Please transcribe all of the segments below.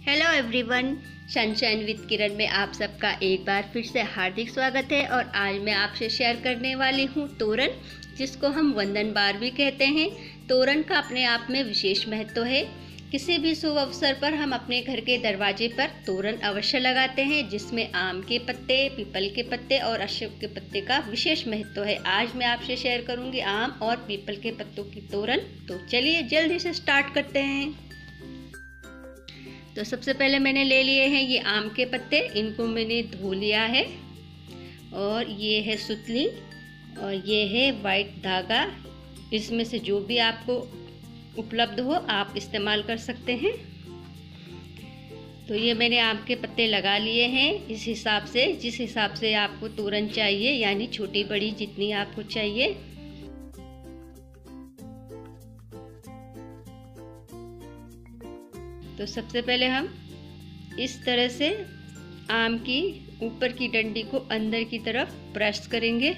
Hello everyone, sunshine with किरण में आप सबका एक बार फिर से हार्दिक स्वागत है। और आज मैं आपसे शेयर करने वाली हूँ तोरण, जिसको हम वंदन बार भी कहते हैं। तोरण का अपने आप में विशेष महत्व है। किसी भी शुभ अवसर पर हम अपने घर के दरवाजे पर तोरण अवश्य लगाते हैं, जिसमें आम के पत्ते, पीपल के पत्ते और अशोक के पत्ते का विशेष महत्व है। आज मैं आपसे शेयर करूंगी आम और पीपल के पत्तों की तोरण। तो चलिए जल्दी से स्टार्ट करते हैं। तो सबसे पहले मैंने ले लिए हैं ये आम के पत्ते, इनको मैंने धो लिया है। और ये है सुतली और ये है वाइट धागा। इसमें से जो भी आपको उपलब्ध हो आप इस्तेमाल कर सकते हैं। तो ये मैंने आम के पत्ते लगा लिए हैं इस हिसाब से, जिस हिसाब से आपको तोरण चाहिए, यानी छोटी बड़ी जितनी आपको चाहिए। तो सबसे पहले हम इस तरह से आम की ऊपर की डंडी को अंदर की तरफ प्रेस करेंगे,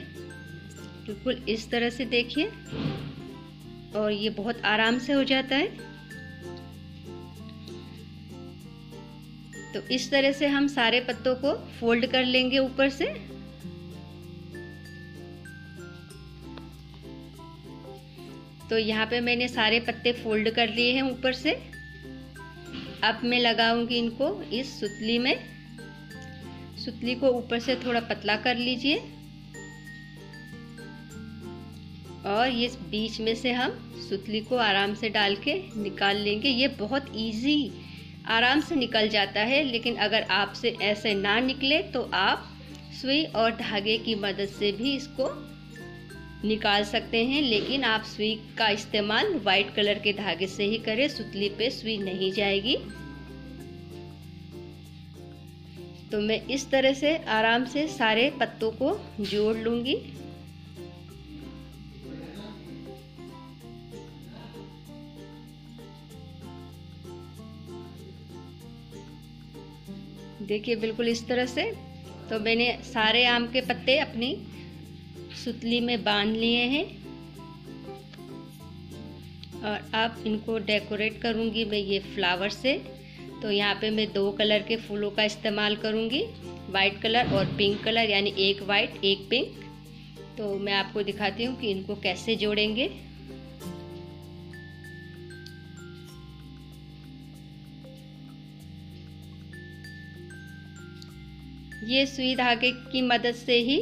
बिल्कुल इस तरह से देखिए। और ये बहुत आराम से हो जाता है। तो इस तरह से हम सारे पत्तों को फोल्ड कर लेंगे ऊपर से। तो यहाँ पे मैंने सारे पत्ते फोल्ड कर लिए हैं ऊपर से। अब मैं लगाऊंगी इनको इस सुतली में। सुतली को ऊपर से थोड़ा पतला कर लीजिए और ये बीच में से हम सुतली को आराम से डाल के निकाल लेंगे। ये बहुत इजी आराम से निकल जाता है, लेकिन अगर आपसे ऐसे ना निकले तो आप सुई और धागे की मदद से भी इसको निकाल सकते हैं। लेकिन आप सुई का इस्तेमाल वाइट कलर के धागे से ही करें, सुतली पे सुई नहीं जाएगी। तो मैं इस तरह से आराम से सारे पत्तों को जोड़ लूंगी। देखिए बिल्कुल इस तरह से। तो मैंने सारे आम के पत्ते अपनी सुतली में बांध लिए हैं और अब इनको डेकोरेट करूंगी मैं ये फ्लावर से। तो यहाँ पे मैं 2 कलर के फूलों का इस्तेमाल करूंगी, वाइट कलर और पिंक कलर, यानी एक वाइट एक पिंक। तो मैं आपको दिखाती हूँ कि इनको कैसे जोड़ेंगे। ये सुई धागे की मदद से ही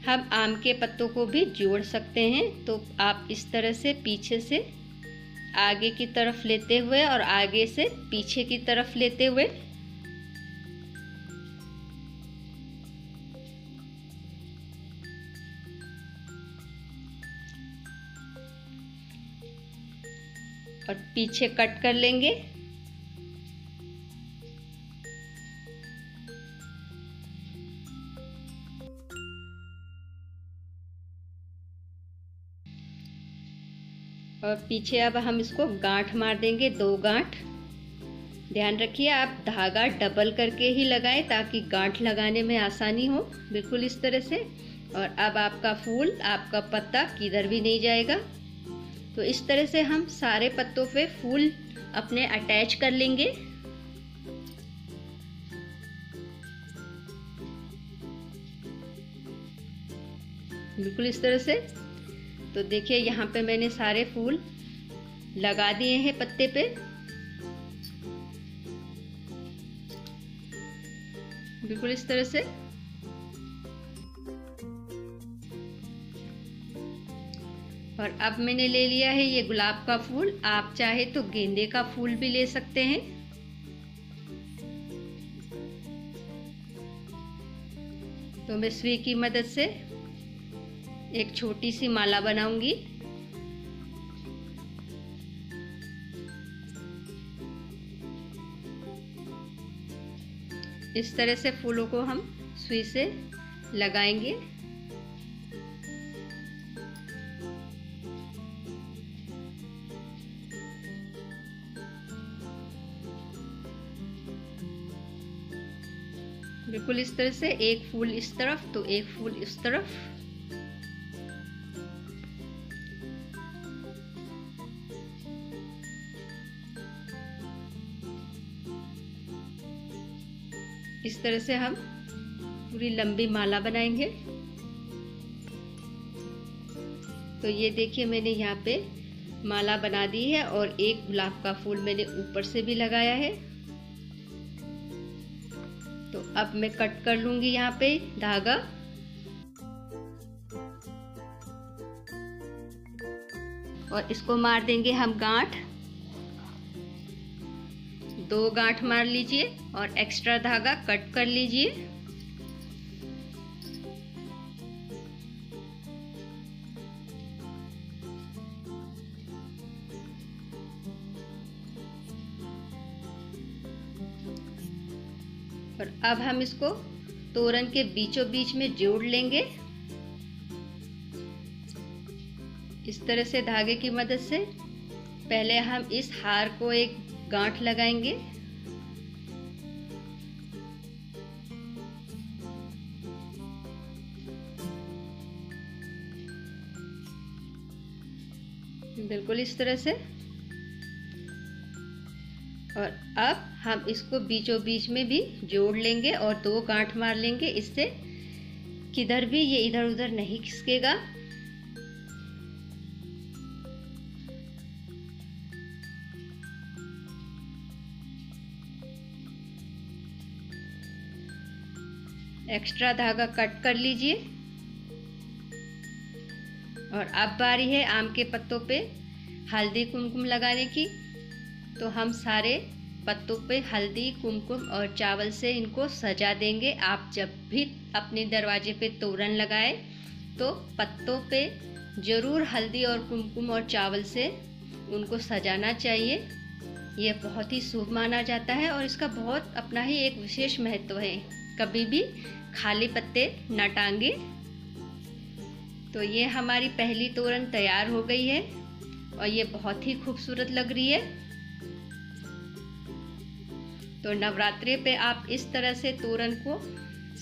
हम आम के पत्तों को भी जोड़ सकते हैं। तो आप इस तरह से पीछे से आगे की तरफ लेते हुए और आगे से पीछे की तरफ लेते हुए और पीछे कट कर लेंगे। और पीछे अब हम इसको गांठ मार देंगे, 2 गांठ। ध्यान रखिए आप धागा डबल करके ही लगाएं ताकि गांठ लगाने में आसानी हो, बिल्कुल इस तरह से। और अब आपका फूल, आपका पत्ता किधर भी नहीं जाएगा। तो इस तरह से हम सारे पत्तों पे फूल अपने अटैच कर लेंगे। बिल्कुल इस तरह से। तो देखिए यहाँ पे मैंने सारे फूल लगा दिए हैं पत्ते पे। बिल्कुल इस तरह से। और अब मैंने ले लिया है ये गुलाब का फूल। आप चाहे तो गेंदे का फूल भी ले सकते हैं। तो मैं सुई की मदद से एक छोटी सी माला बनाऊंगी। इस तरह से फूलों को हम सुई से लगाएंगे। बिल्कुल इस तरह से, एक फूल इस तरफ तो एक फूल इस तरफ। इस तरह से हम पूरी लंबी माला बनाएंगे। तो ये देखिए मैंने यहाँ पे माला बना दी है और एक गुलाब का फूल मैंने ऊपर से भी लगाया है। तो अब मैं कट कर लूंगी यहाँ पे धागा। और इसको मार देंगे हम गांठ। 2 गांठ मार लीजिए और एक्स्ट्रा धागा कट कर लीजिए। और अब हम इसको तोरण के बीचों बीच में जोड़ लेंगे इस तरह से धागे की मदद से। पहले हम इस हार को एक गांठ लगाएंगे। बिल्कुल इस तरह से। और अब हम इसको बीचों बीच में भी जोड़ लेंगे और 2 गांठ मार लेंगे। इससे किधर भी ये इधर उधर नहीं खिसकेगा। एक्स्ट्रा धागा कट कर लीजिए। और अब बारी है आम के पत्तों पे हल्दी कुमकुम लगाने की। तो हम सारे पत्तों पे हल्दी कुमकुम और चावल से इनको सजा देंगे। आप जब भी अपने दरवाजे पे तोरण लगाए तो पत्तों पे ज़रूर हल्दी और कुमकुम और चावल से उनको सजाना चाहिए। ये बहुत ही शुभ माना जाता है और इसका बहुत अपना ही एक विशेष महत्व है। कभी भी खाली पत्ते न टांगे। तो ये हमारी पहली तोरण तैयार हो गई है और ये बहुत ही खूबसूरत लग रही है। तो नवरात्रि पे आप इस तरह से तोरण को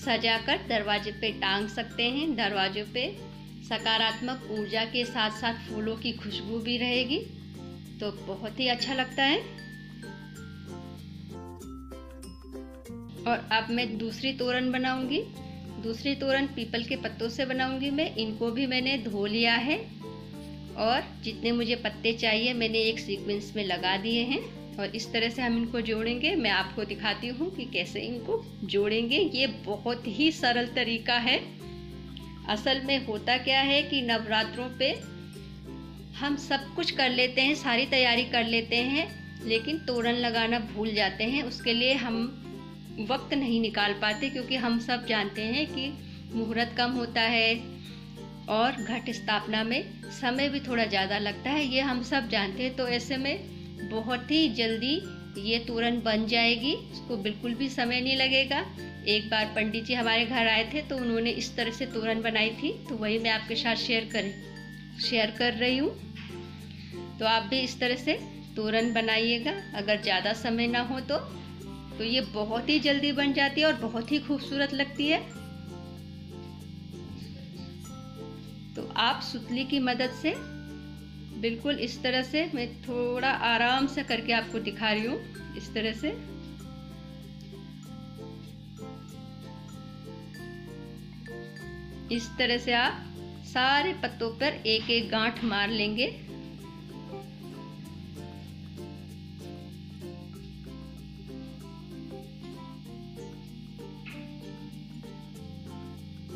सजाकर दरवाजे पे टांग सकते हैं। दरवाजों पे सकारात्मक ऊर्जा के साथ साथ फूलों की खुशबू भी रहेगी। तो बहुत ही अच्छा लगता है। और अब मैं दूसरी तोरण बनाऊंगी। दूसरी तोरण पीपल के पत्तों से बनाऊंगी मैं। इनको भी मैंने धो लिया है और जितने मुझे पत्ते चाहिए मैंने एक सीक्वेंस में लगा दिए हैं। और इस तरह से हम इनको जोड़ेंगे। मैं आपको दिखाती हूँ कि कैसे इनको जोड़ेंगे। ये बहुत ही सरल तरीका है। असल में होता क्या है कि नवरात्रों पे हम सब कुछ कर लेते हैं, सारी तैयारी कर लेते हैं, लेकिन तोरण लगाना भूल जाते हैं। उसके लिए हम वक्त नहीं निकाल पाते क्योंकि हम सब जानते हैं कि मुहूर्त कम होता है और घट स्थापना में समय भी थोड़ा ज़्यादा लगता है। ये हम सब जानते हैं। तो ऐसे में बहुत ही जल्दी ये तोरण बन जाएगी। इसको बिल्कुल भी समय नहीं लगेगा। एक बार पंडित जी हमारे घर आए थे तो उन्होंने इस तरह से तोरण बनाई थी। तो वही मैं आपके साथ शेयर कर रही हूँ। तो आप भी इस तरह से तोरण बनाइएगा। अगर ज़्यादा समय ना हो तो ये बहुत ही जल्दी बन जाती है और बहुत ही खूबसूरत लगती है। तो आप सुतली की मदद से बिल्कुल इस तरह से, मैं थोड़ा आराम से करके आपको दिखा रही हूँ। इस तरह से आप सारे पत्तों पर एक एक गांठ मार लेंगे।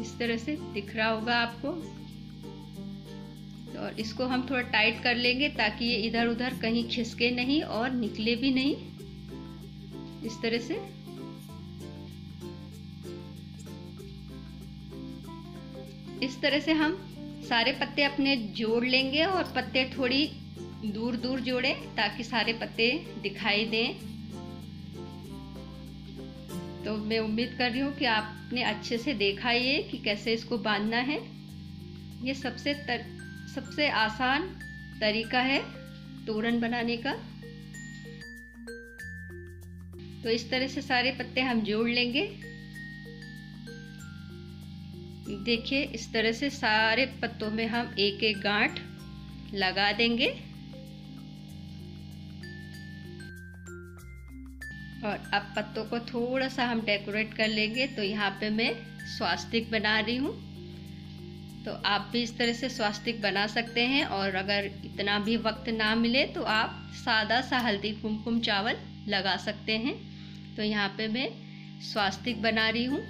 इस तरह से दिख रहा होगा आपको। और इसको हम थोड़ा टाइट कर लेंगे ताकि ये इधर उधर कहीं खिसके नहीं और निकले भी नहीं। इस तरह से हम सारे पत्ते अपने जोड़ लेंगे और पत्ते थोड़ी दूर दूर जोड़ें ताकि सारे पत्ते दिखाई दें। तो मैं उम्मीद कर रही हूँ कि आपने अच्छे से देखा ये कि कैसे इसको बांधना है। ये सबसे आसान तरीका है तोरण बनाने का। तो इस तरह से सारे पत्ते हम जोड़ लेंगे। देखिए इस तरह से सारे पत्तों में हम एक एक गांठ लगा देंगे और अब पत्तों को थोड़ा सा हम डेकोरेट कर लेंगे। तो यहाँ पे मैं स्वास्तिक बना रही हूँ। तो आप भी इस तरह से स्वास्तिक बना सकते हैं, और अगर इतना भी वक्त ना मिले तो आप सादा सा हल्दी कुमकुम चावल लगा सकते हैं। तो यहाँ पे मैं स्वास्तिक बना रही हूँ।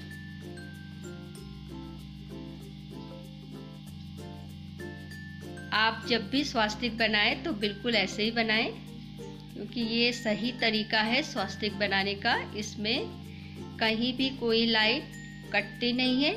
आप जब भी स्वास्तिक बनाएं तो बिल्कुल ऐसे ही बनाएं, क्योंकि ये सही तरीका है स्वास्तिक बनाने का। इसमें कहीं भी कोई लाइन कटती नहीं है।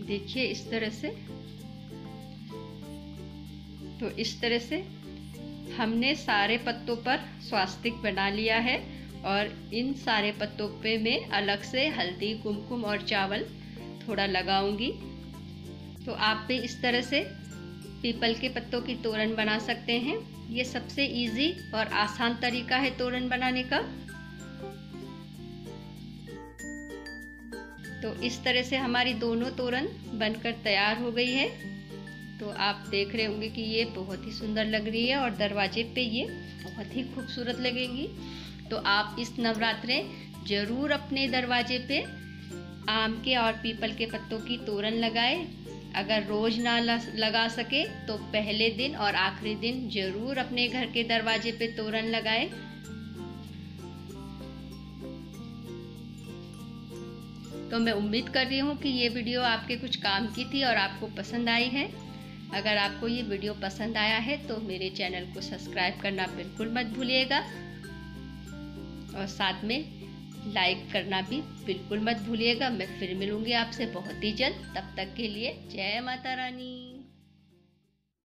देखिए इस तरह से। तो इस तरह से हमने सारे पत्तों पर स्वास्तिक बना लिया है, और इन सारे पत्तों पे मैं अलग से हल्दी कुमकुम और चावल थोड़ा लगाऊंगी। तो आप भी इस तरह से पीपल के पत्तों की तोरण बना सकते हैं। ये सबसे इजी और आसान तरीका है तोरण बनाने का। तो इस तरह से हमारी दोनों तोरण बनकर तैयार हो गई है। तो आप देख रहे होंगे कि ये बहुत ही सुंदर लग रही है, और दरवाजे पे ये बहुत ही खूबसूरत लगेंगी। तो आप इस नवरात्रे ज़रूर अपने दरवाजे पे आम के और पीपल के पत्तों की तोरण लगाएं। अगर रोज ना लगा सके तो पहले दिन और आखिरी दिन ज़रूर अपने घर के दरवाजे पे तोरण लगाएं। तो मैं उम्मीद कर रही हूँ कि ये वीडियो आपके कुछ काम की थी और आपको पसंद आई है। अगर आपको ये वीडियो पसंद आया है तो मेरे चैनल को सब्सक्राइब करना बिल्कुल मत भूलिएगा, और साथ में लाइक करना भी बिल्कुल मत भूलिएगा। मैं फिर मिलूँगी आपसे बहुत ही जल्द। तब तक के लिए जय माता रानी।